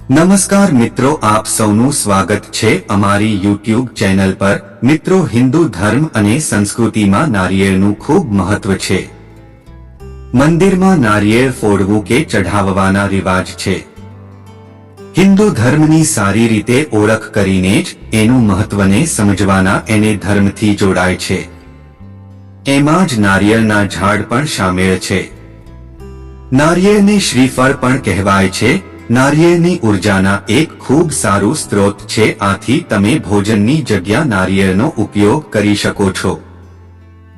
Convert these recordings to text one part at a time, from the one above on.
નમસ્કાર મિત્રો, આપ સૌનું સ્વાગત છે અમારી યુટ્યુબ ચેનલ પર। મિત્રો, હિન્દુ ધર્મ અને સંસ્કૃતિમાં નારિયેળનું ખૂબ મહત્વ છે। મંદિરમાં નારિયેળ ફોડવું કે ચઢાવવાના રિવાજ છે। હિન્દુ ધર્મની સારી રીતે ઓળખ કરીને જ એનું મહત્વને સમજવાના એને ધર્મથી જોડાય છે। એમાં જ નારિયેળના ઝાડ પણ શામેલ છે। નારિયેળને શ્રીફળ પણ કહેવાય છે। નારિયેળની ઉર્જાના એક ખૂબ સારું સ્ત્રોત છે, આથી તમે ભોજનની જગ્યા નારિયેળનો ઉપયોગ કરી શકો છો।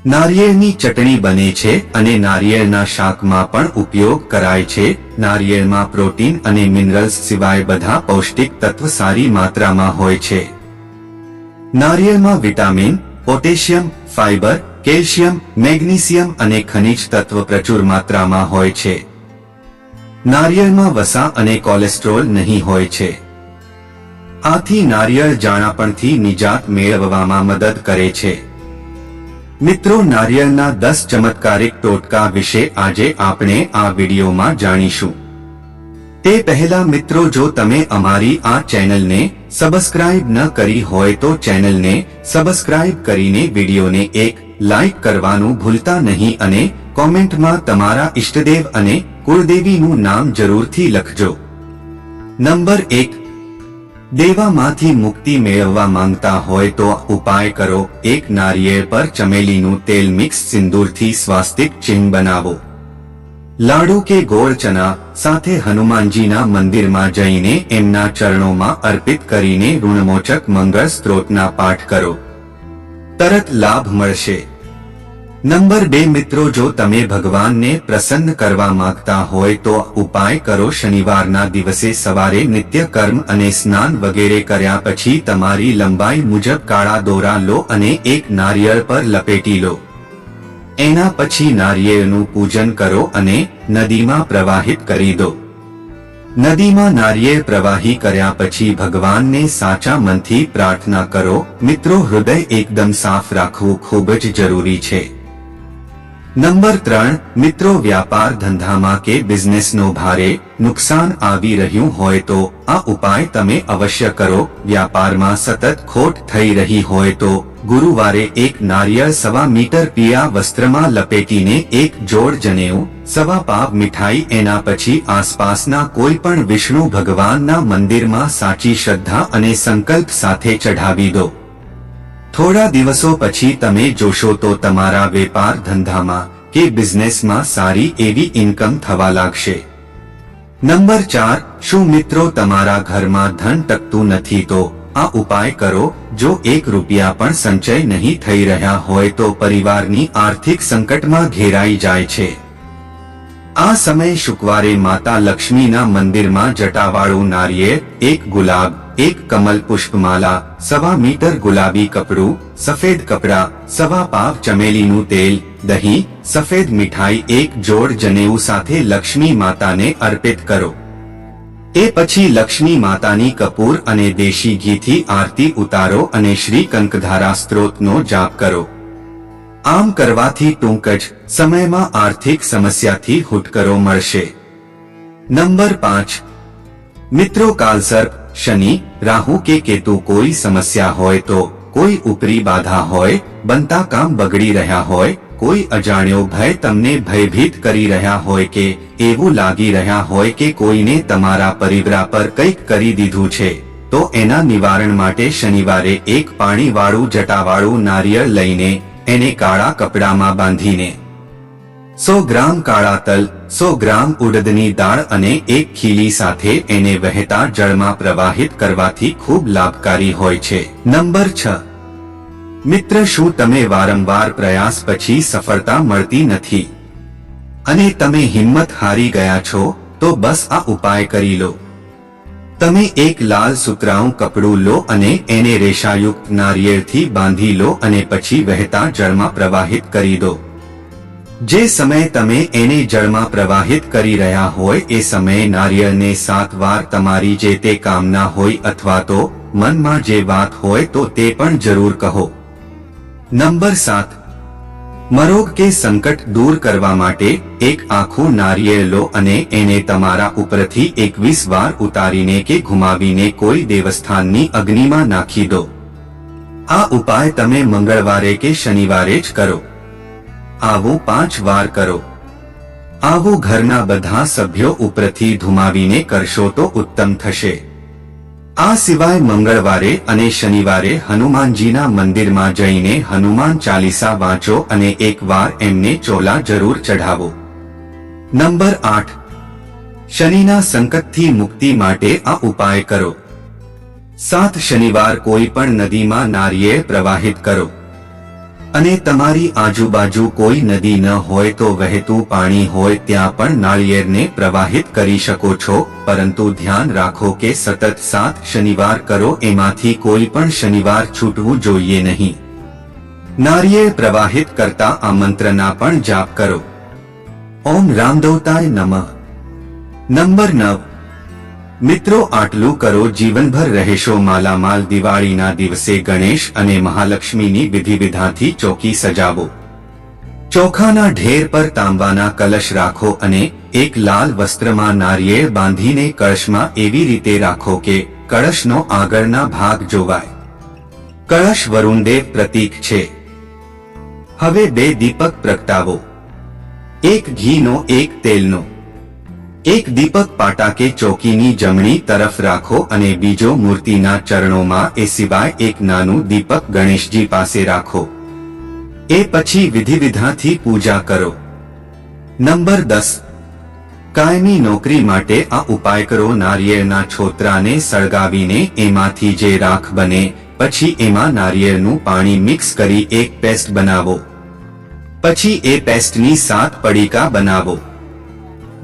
નારિયેળની ચટણી બને છે અને નારિયેળના શાકમાં પણ ઉપયોગ કરાય છે। નારિયેળમાં પ્રોટીન અને મિનરલ્સ સિવાય બધા પૌષ્ટિક તત્વ સારી માત્રામાં હોય છે। નારિયેળમાં vitamin, potassium, fibre, calcium, magnesium અને ખનિજ તત્વ પ્રચુર માત્રામાં હોય છે। નારિયેળમાં વસા અને કોલેસ્ટ્રોલ નહીં હોય છે, આથી નારિયેળ જાણાપણથી નિજાત મેળવવામાં મદદ કરે છે। મિત્રો, નારિયેળના 10 ચમત્કારિક ટોટકા વિશે આજે આપણે આ વિડીયોમાં જાણીશું। તે પહેલા મિત્રો, જો તમે અમારી આ ચેનલને સબસ્ક્રાઇબ ન કરી હોય તો ચેનલને સબસ્ક્રાઇબ કરીને વિડીયોને એક લાઇક કરવાનું ભૂલતા નહીં અને કોમેન્ટમાં તમારા ઇષ્ટદેવ અને કુળદેવીનું નામ જરૂરથી લખજો। નંબર 1, દેવામાંથી મુક્તિ મેળવવા માંગતા હોય તો ઉપાય કરો। એક નારિયેળ પર ચમેલીનું તેલ મિક્સ સિંદૂરથી સ્વાસ્તિક ચિહ્ન બનાવો। લાડુ કે ગોળ ચના સાથે હનુમાનજીના મંદિરમાં જઈને એમના ચરણોમાં અર્પિત કરીને ઋણમોચક મંગળ સ્ત્રોતના પાઠ કરો, તરત લાભ મળશે। નંબર 2 મિત્રો, જો તમે ભગવાનને પ્રસન્ન કરવા માંગતા હોય તો ઉપાય કરો। શનિવારના દિવસે સવારે નિત્ય કર્મ અને સ્નાન વગેરે કર્યા પછી તમારી લંબાઈ મુજબ કાળા દોરા લો અને એક નારિયેળ પર લપેટી લો। એના પછી નારિયેળનું પૂજન કરો અને નદીમાં પ્રવાહિત કરી દો। નદીમાં નારિયેળ પ્રવાહી કર્યા પછી ભગવાનને સાચા મનથી પ્રાર્થના કરો। મિત્રો, હૃદય એકદમ સાફ રાખવું ખૂબ જ જરૂરી છે। નંબર 3 મિત્રો, વ્યાપાર ધંધામાં કે બિઝનેસનો ભારે નુકસાન આવી રહ્યું હોય તો આ ઉપાય તમે અવશ્ય કરો। વ્યાપારમાં સતત ખોટ થઈ રહી હોય તો ગુરુવારે એક નારિયેળ 1.25 મીટર પીળા વસ્ત્રમાં લપેટીને એક જોડ જનેઉ, 1.25 પાવ મીઠાઈ, એના પછી આસપાસના કોઈ પણ વિષ્ણુ ભગવાનના મંદિરમાં સાચી શ્રદ્ધા અને સંકલ્પ સાથે ચઢાવી દો। થોડા દિવસો પછી તમે જોશો તો તમારા વેપાર ધંધામાં કે બિઝનેસમાં સારી એવી ઇન્કમ થવા લાગશે। નંબર 4, શું મિત્રો તમારા ઘરમાં ધન ટકતું નથી તો આ ઉપાય કરો। જો 1 રૂપિયા પણ સંચય નહીં થઈ રહ્યા હોય તો પરિવારની આર્થિક સંકટમાં ઘેરાઈ જાય છે। આ સમયે શુક્રવારે માતા લક્ષ્મીના મંદિરમાં જટાવાળું નારિયેળ, 1 ગુલાબ, 1 કમલ પુષ્પમાલા, 1.25 મીટર ગુલાબી કપડું, સફેદ કપડા, 1.25 પાવ ચમેલીનું તેલ, દહીં, સફેદ મીઠાઈ, 1 જોડ જનેઉ સાથે લક્ષ્મી માતાને અર્પિત કરો। એ પછી લક્ષ્મી માતાની કપૂર અને દેશી ઘીથી આરતી ઉતારો અને શ્રી કંકધારા સ્ત્રોતનો જાપ કરો। આમ કરવાથી ટૂંક જ સમયમાં આર્થિક સમસ્યાથી છુટકારો મળશે। નંબર 5 મિત્રો, કાલસર્પ, શનિ, રાહુ કે કેતુ કોઈ સમસ્યા હોય તો, કોઈ ઉપરી બાધા હોય, બનતા કામ બગડી રહ્યા હોય, કોઈ અજાણ્યો ભય તમને ભયભીત કરી રહ્યા હોય કે એવું લાગી રહ્યા હોય કે કોઈને તમારા પરિવાર પર કંઈક કરી દીધું છે, તો એના નિવારણ માટે શનિવારે એક પાણીવાળું જટાવાળું નારિયેળ લઈને એને કાળા કપડામાં બાંધીને 100 ગ્રામ કાળા તલ, 100 ગ્રામ ઉડદની દાળ અને 1 ખીલી સાથે એને વહેતા જળમાં પ્રવાહિત કરવાથી ખૂબ લાભકારી હોય છે। નંબર 6 મિત્ર, શું તમે વારંવાર પ્રયાસ પછી સફળતા મળતી નથી અને તમે હિંમત હારી ગયા છો તો બસ આ ઉપાય કરી લો। તમે એક લાલ સુતરાઉં કપડું લો અને એને રેશાયુક્ત નારિયેળથી બાંધી લો અને પછી વહેતા જળમાં પ્રવાહિત કરી દો। જે સમયે તમે એને જળમાં પ્રવાહિત કરી રહ્યા હોય એ સમયે નારિયેળને 7 વાર તમારી જે તે કામના હોય અથવા તો મનમાં જે વાત હોય તો તે પણ જરૂર કહો। નંબર 7 મરોગ કે સંકટ દૂર કરવા માટે એક આખું નારિયેળ લો અને એને તમારા ઉપરથી 21 વાર ઉતારીને કે ઘુમાવીને કોઈ દેવસ્થાનની અગ્નિમાં નાખી દો. આ ઉપાય તમે મંગળવારે કે શનિવારે જ કરો. આવું 5 વાર કરો. આવું ઘરના બધા સભ્યો ઉપરથી ધુમાવીને કરશો તો ઉત્તમ થશે. આ સિવાય મંગળવારે અને શનિવારે હનુમાનજીના મંદિરમાં જઈને હનુમાન ચાલીસા વાંચો અને એકવાર એમને ચોલા જરૂર ચઢાવો. નંબર 8. શનિના સંકટથી મુક્તિ માટે આ ઉપાય કરો. 7 શનિવાર કોઈ પણ નદીમાં નારિયેળ પ્રવાહિત કરો અને તમારી આજુબાજુ કોઈ નદી ન હોય તો વહેતું પાણી હોય ત્યાં પણ નાળિયેરને પ્રવાહિત કરી શકો છો, પરંતુ ધ્યાન રાખો કે સતત 7 શનિવાર કરો, એમાંથી કોઈ પણ શનિવાર છૂટવું જોઈએ નહીં. નારિયેળ પ્રવાહિત કરતા આ મંત્રના પણ જાપ કરો. ઓમ રામદેવતાય નમઃ. નંબર 9. મિત્રો, આટલું કરો, જીવનભર રહેશો માલામાલ. દિવાળીના દિવસે ગણેશ અને મહાલક્ષ્મીની વિધિ વિધાનથી ચોકી સજાવો. ચોખાના ઢેર પર તાંબાના કલશ રાખો અને એક લાલ વસ્ત્રમાં નારિયેળ બાંધીને કળશમાં એવી રીતે રાખો કે કળશનો આગળના ભાગ જોવાય. કળશ વરુણદેવ પ્રતીક છે. હવે 2 દીપક પ્રગટાવો. એક ઘીનો, એક તેલનો. એક દીપક પાટાકે ચોકીની જમણી તરફ રાખો અને બીજો મૂર્તિના ચરણોમાં. એ સિવાય એક નાનું દીપક ગણેશજી પાસે રાખો. એ પછી વિધિ વિધાનથી પૂજા કરો. નંબર 10. કાયમી નોકરી માટે આ ઉપાય કરો. નારિયેળના છોતરાને સળગાવીને એમાંથી જે રાખ બને પછી એમાં નારિયેળનું પાણી મિક્સ કરી એક પેસ્ટ બનાવો. પછી એ પેસ્ટની 7 પડીકા બનાવો,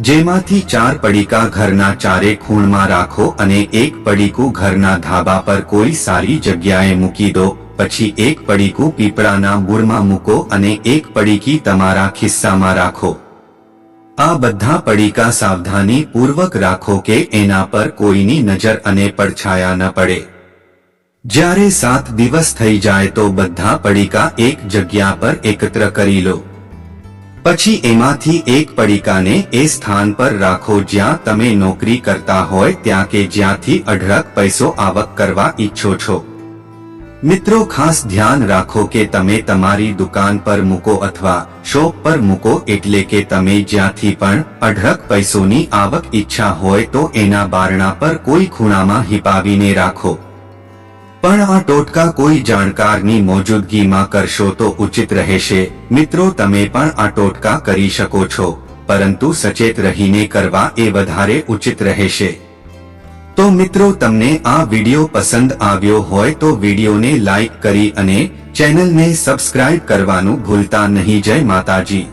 જેમાંથી 4 પડીકા ઘરના ચારે ખૂણમાં રાખો અને એક પડીકું ઘરના ધાબા પર કોઈ સારી જગ્યાએ મૂકી દો. પછી એક પડીકું પીપળાના મૂળમાં મૂકો અને એક પડીકી તમારા ખિસ્સામાં રાખો. આ બધા પડીકા સાવધાની પૂર્વક રાખો કે એના પર કોઈની નજર અને પડછાયા ન પડે. જ્યારે 7 દિવસ થઈ જાય તો બધા પડીકા એક જગ્યા પર એકત્ર કરી લો. પછી એમાંથી એક પડીકાને એ સ્થાન પર રાખો જ્યાં તમે નોકરી કરતા હોય ત્યાં કે જ્યાંથી અઢળક પૈસો આવક કરવા ઈચ્છો છો. મિત્રો, ખાસ ધ્યાન રાખો કે તમે તમારી દુકાન પર મૂકો અથવા શોપ પર મૂકો, એટલે કે તમે જ્યાંથી પણ અઢળક પૈસોની આવક ઈચ્છા હોય તો એના બારણા પર કોઈ ખૂણામાં હિપાવીને રાખો. પણ આ ટોટકા કોઈ જાણકારની મોજૂદગીમાં કરશો તો ઉચિત રહેશે. મિત્રો, તમે પણ આ ટોટકા કરી શકો છો, પરંતુ સચેત રહીને કરવા એ વધારે ઉચિત રહેશે. તો મિત્રો, તમને આ વિડિયો પસંદ આવ્યો હોય તો વિડિયોને લાઈક કરી અને ચેનલને સબસ્ક્રાઇબ કરવાનું ભૂલતા નહીં. જય માતાજી.